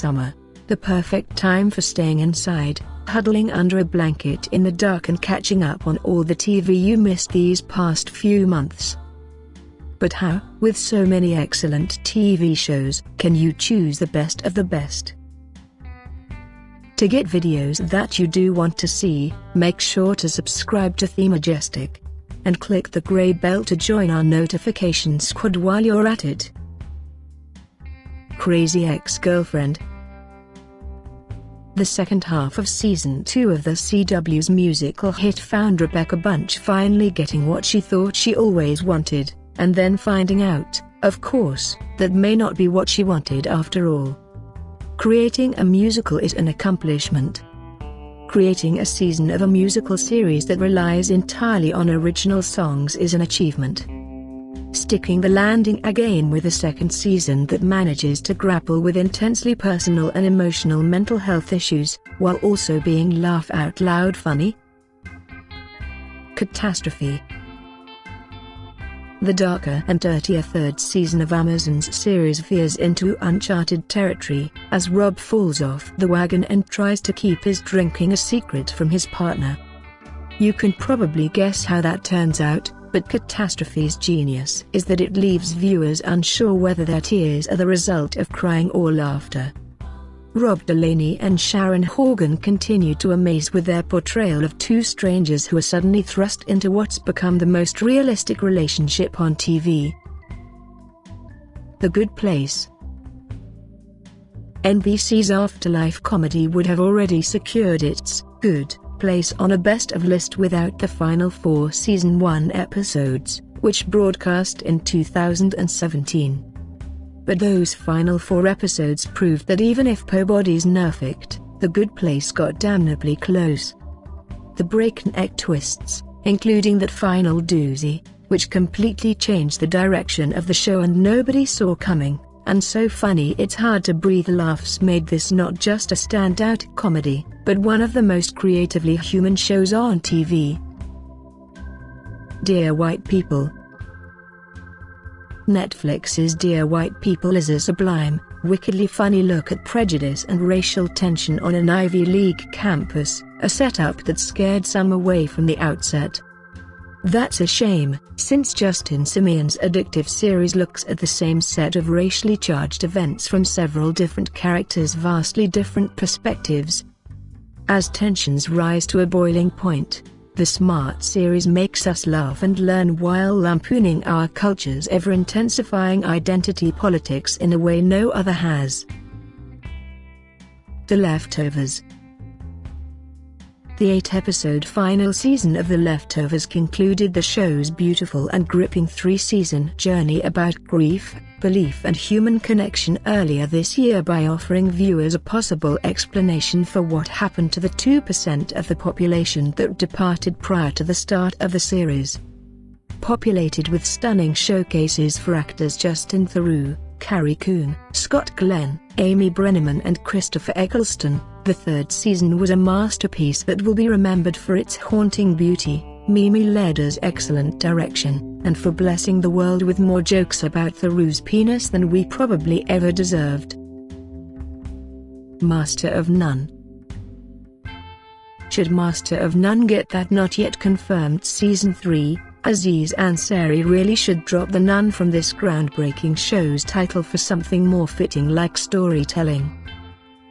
summer, the perfect time for staying inside, huddling under a blanket in the dark and catching up on all the TV you missed these past few months. But how, with so many excellent TV shows, can you choose the best of the best? To get videos that you do want to see, make sure to subscribe to The Majestic. And click the grey bell to join our notification squad while you're at it. Crazy Ex-Girlfriend. The second half of Season 2 of the CW's musical hit found Rebecca Bunch finally getting what she thought she always wanted, and then finding out, of course, that may not be what she wanted after all. Creating a musical is an accomplishment. Creating a season of a musical series that relies entirely on original songs is an achievement. Sticking the landing again with a second season that manages to grapple with intensely personal and emotional mental health issues, while also being laugh-out-loud funny. Catastrophe. The darker and dirtier third season of Amazon's series veers into uncharted territory, as Rob falls off the wagon and tries to keep his drinking a secret from his partner. You can probably guess how that turns out, but Catastrophe's genius is that it leaves viewers unsure whether their tears are the result of crying or laughter. Rob Delaney and Sharon Horgan continue to amaze with their portrayal of two strangers who are suddenly thrust into what's become the most realistic relationship on TV. The Good Place. NBC's Afterlife comedy would have already secured its Good Place on a best of list without the final 4 Season 1 episodes, which broadcast in 2017. But those final 4 episodes proved that even if nobody's perfect, The Good Place got damnably close. The breakneck twists, including that final doozy, which completely changed the direction of the show and nobody saw coming, and so funny it's hard to breathe laughs made this not just a standout comedy, but one of the most creatively human shows on TV. Dear White People. Netflix's Dear White People is a sublime, wickedly funny look at prejudice and racial tension on an Ivy League campus, a setup that scared some away from the outset. That's a shame, since Justin Simeon's addictive series looks at the same set of racially charged events from several different characters' vastly different perspectives. As tensions rise to a boiling point, the smart series makes us laugh and learn while lampooning our culture's ever-intensifying identity politics in a way no other has. The Leftovers. The 8-episode final season of The Leftovers concluded the show's beautiful and gripping 3-season journey about grief, belief and human connection earlier this year by offering viewers a possible explanation for what happened to the 2% of the population that departed prior to the start of the series. Populated with stunning showcases for actors Justin Theroux, Carrie Coon, Scott Glenn, Amy Brenneman and Christopher Eccleston, the 3rd season was a masterpiece that will be remembered for its haunting beauty, Mimi Leder's excellent direction, and for blessing the world with more jokes about Theroux's penis than we probably ever deserved. Master of None. Should Master of None get that not yet confirmed Season 3, Aziz Ansari really should drop the nun from this groundbreaking show's title for something more fitting like storytelling.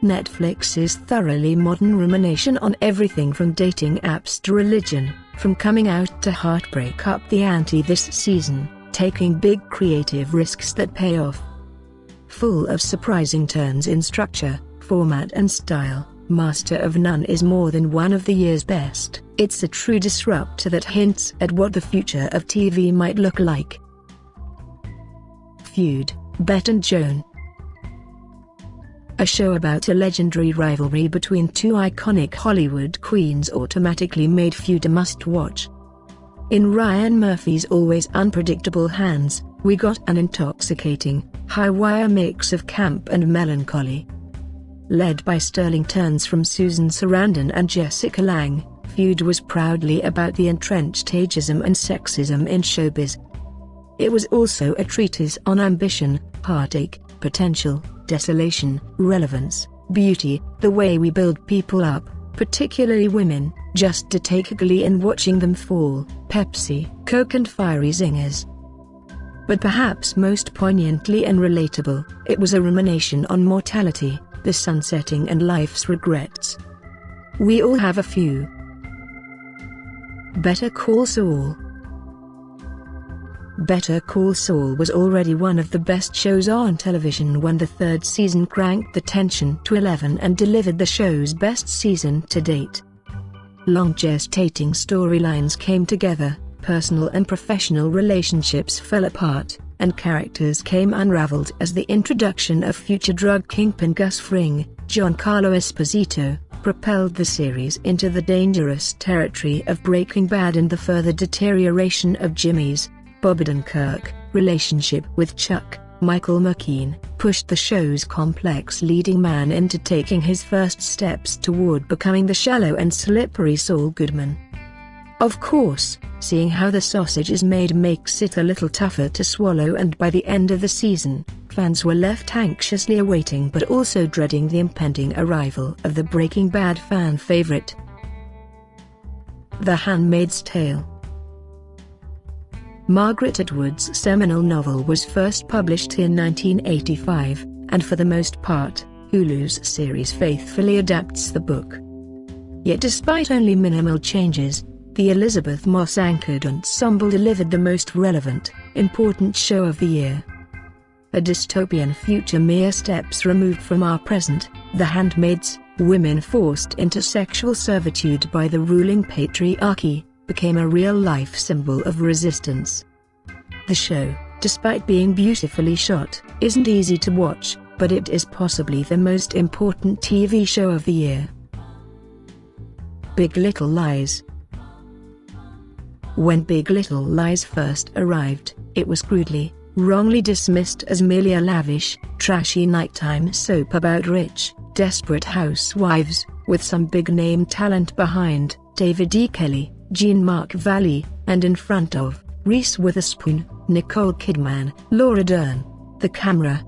Netflix's thoroughly modern rumination on everything from dating apps to religion, from coming out to heartbreak up the ante this season, taking big creative risks that pay off. Full of surprising turns in structure, format and style, Master of None is more than one of the year's best. It's a true disruptor that hints at what the future of TV might look like. Feud, Bette and Joan. A show about a legendary rivalry between two iconic Hollywood queens automatically made Feud a must-watch. In Ryan Murphy's always unpredictable hands, we got an intoxicating, high-wire mix of camp and melancholy. Led by sterling turns from Susan Sarandon and Jessica Lange, Feud was proudly about the entrenched ageism and sexism in showbiz. It was also a treatise on ambition, heartache, potential, desolation, relevance, beauty, the way we build people up, particularly women, just to take glee in watching them fall, Pepsi, Coke and fiery zingers. But perhaps most poignantly and relatable, it was a rumination on mortality, the sunsetting and life's regrets. We all have a few. Better Call Saul. Better Call Saul was already one of the best shows on television when the third season cranked the tension to 11 and delivered the show's best season to date. Long gestating storylines came together, personal and professional relationships fell apart, and characters came unraveled as the introduction of future drug kingpin Gus Fring, Giancarlo Esposito, propelled the series into the dangerous territory of Breaking Bad, and the further deterioration of Jimmy's, Bob Odenkirk, relationship with Chuck, Michael McKean, pushed the show's complex leading man into taking his first steps toward becoming the shallow and slippery Saul Goodman. Of course, seeing how the sausage is made makes it a little tougher to swallow, and by the end of the season, fans were left anxiously awaiting but also dreading the impending arrival of the Breaking Bad fan favorite. The Handmaid's Tale. Margaret Atwood's seminal novel was first published in 1985, and for the most part, Hulu's series faithfully adapts the book. Yet despite only minimal changes, the Elizabeth Moss-anchored ensemble delivered the most relevant, important show of the year. A dystopian future mere steps removed from our present, The Handmaids, women forced into sexual servitude by the ruling patriarchy, became a real-life symbol of resistance. The show, despite being beautifully shot, isn't easy to watch, but it is possibly the most important TV show of the year. Big Little Lies. When Big Little Lies first arrived, it was crudely, wrongly dismissed as merely a lavish, trashy nighttime soap about rich, desperate housewives, with some big-name talent behind, David E. Kelley, Jean-Marc Vallée, and in front of, Reese Witherspoon, Nicole Kidman, Laura Dern, the camera.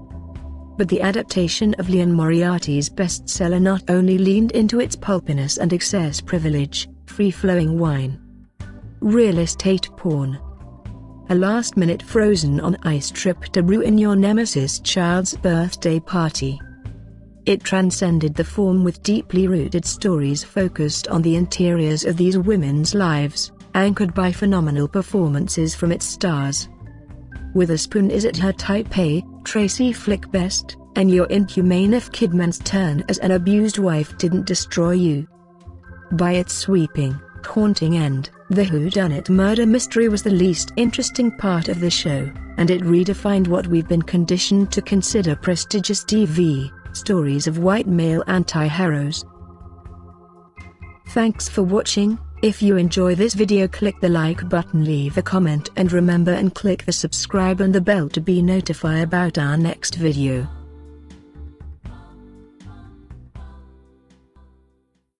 But the adaptation of Liane Moriarty's bestseller not only leaned into its pulpiness and excess privilege, free-flowing wine, real estate porn, a last-minute frozen-on-ice trip to ruin your nemesis' child's birthday party. It transcended the form with deeply rooted stories focused on the interiors of these women's lives, anchored by phenomenal performances from its stars. Witherspoon is at her type A, Tracy Flick best, and you're inhumane if Kidman's turn as an abused wife didn't destroy you. By its sweeping, haunting end, the whodunit murder mystery was the least interesting part of the show, and it redefined what we've been conditioned to consider prestigious TV stories of white male anti-heroes. Thanks for watching. If you enjoy this video, click the like button, leave a comment, and remember and click the subscribe and the bell to be notified about our next video.